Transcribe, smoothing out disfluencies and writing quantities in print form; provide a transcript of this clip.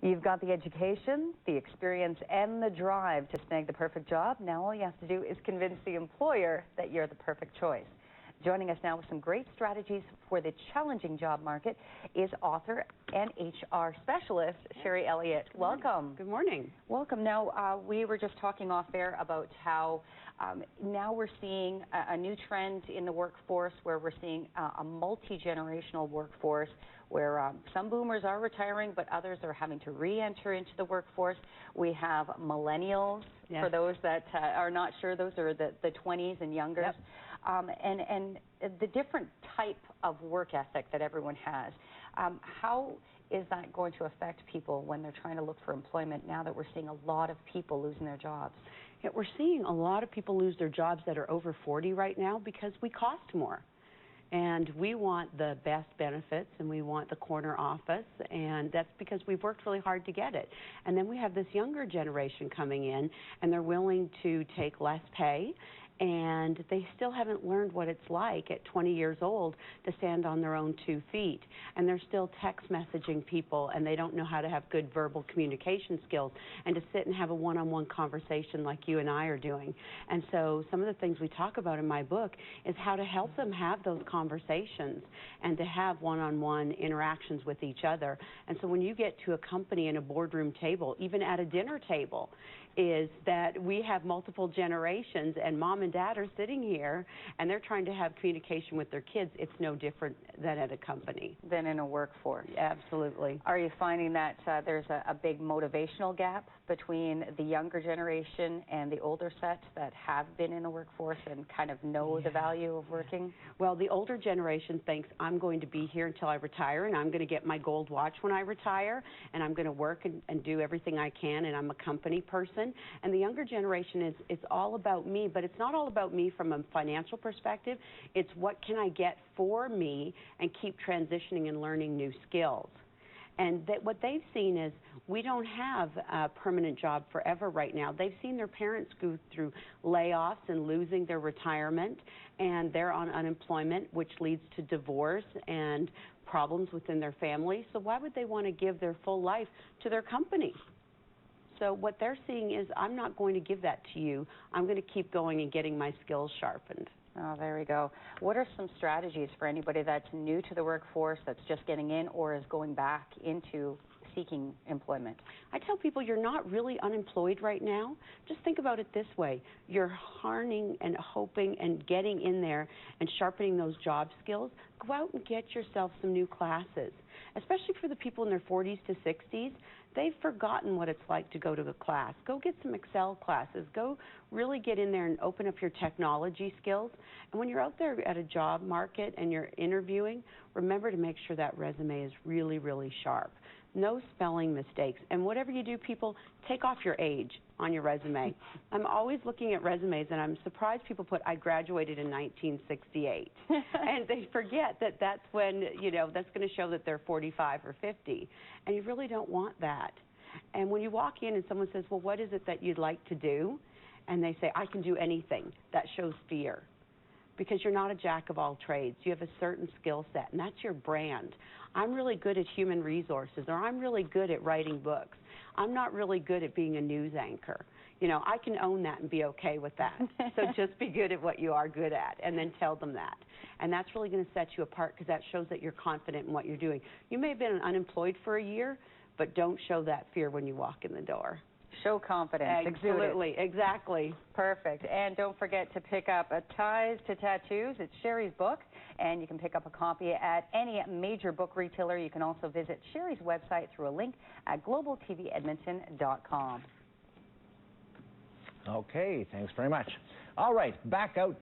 You've got the education, the experience, and the drive to snag the perfect job. Now all you have to do is convince the employer that you're the perfect choice. Joining us now with some great strategies for the challenging job market is author and HR specialist, Sherry Elliott. Welcome. Good morning. Welcome. Now, we were just talking off air about how now we're seeing a new trend in the workforce where we're seeing a multi-generational workforce where some boomers are retiring, but others are having to re-enter into the workforce. We have millennials, yes. For those that are not sure, those are the 20s and younger. Yep. And the different type of work ethic that everyone has. How is that going to affect people when they're trying to look for employment now that we're seeing a lot of people losing their jobs? Yeah, we're seeing a lot of people lose their jobs that are over 40 right now because we cost more. And we want the best benefits, and we want the corner office, and that's because we've worked really hard to get it. And then we have this younger generation coming in, and they're willing to take less pay, and they still haven't learned what it's like at 20 years old to stand on their own 2 feet. And they're still text messaging people, and they don't know how to have good verbal communication skills and to sit and have a one-on-one conversation like you and I are doing. And so some of the things we talk about in my book is how to help them have those conversations and to have one-on-one interactions with each other. And so when you get to a company in a boardroom table, even at a dinner table, is that we have multiple generations, and mom and dad are sitting here and they're trying to have communication with their kids. It's no different than at a company. Than in a workforce. Absolutely. Are you finding that there's a big motivational gap between the younger generation and the older set that have been in the workforce and kind of know the value of working? Well, the older generation thinks I'm going to be here until I retire, and I'm going to get my gold watch when I retire, and I'm going to work and do everything I can, and I'm a company person. And the younger generation is, it's all about me, but it's not all about me from a financial perspective. It's what can I get for me and keep transitioning and learning new skills. And that what they've seen is we don't have a permanent job forever right now. They've seen their parents go through layoffs and losing their retirement, and they're on unemployment, which leads to divorce and problems within their family. So why would they want to give their full life to their company? So what they're seeing is, I'm not going to give that to you. I'm going to keep going and getting my skills sharpened. Oh, there we go. What are some strategies for anybody that's new to the workforce, that's just getting in, or is going back into seeking employment? I tell people, you're not really unemployed right now. Just think about it this way. You're harnessing and hoping and getting in there and sharpening those job skills. Go out and get yourself some new classes, especially for the people in their 40s to 60s. They've forgotten what it's like to go to a class. Go get some Excel classes. Go really get in there and open up your technology skills. And when you're out there at a job market and you're interviewing, remember to make sure that resume is really, really sharp. No spelling mistakes. And whatever you do, people, take off your age on your resume. I'm always looking at resumes, and I'm surprised people put, I graduated in 1968. And they forget that that's when, you know, that's going to show that they're 45 or 50. And you really don't want that. And when you walk in and someone says, well, what is it that you'd like to do? And they say, I can do anything. That shows fear. Because you're not a jack of all trades. You have a certain skill set, and that's your brand. I'm really good at human resources, or I'm really good at writing books. I'm not really good at being a news anchor. You know, I can own that and be okay with that. So just be good at what you are good at, and then tell them that. And that's really going to set you apart, because that shows that you're confident in what you're doing. You may have been unemployed for a year, but don't show that fear when you walk in the door. Show confidence. Absolutely, exactly. Perfect. And don't forget to pick up Ties to Tattoos. It's Sherry's book, and you can pick up a copy at any major book retailer. You can also visit Sherry's website through a link at globaltvedmonton.com. Okay, thanks very much. All right, back out.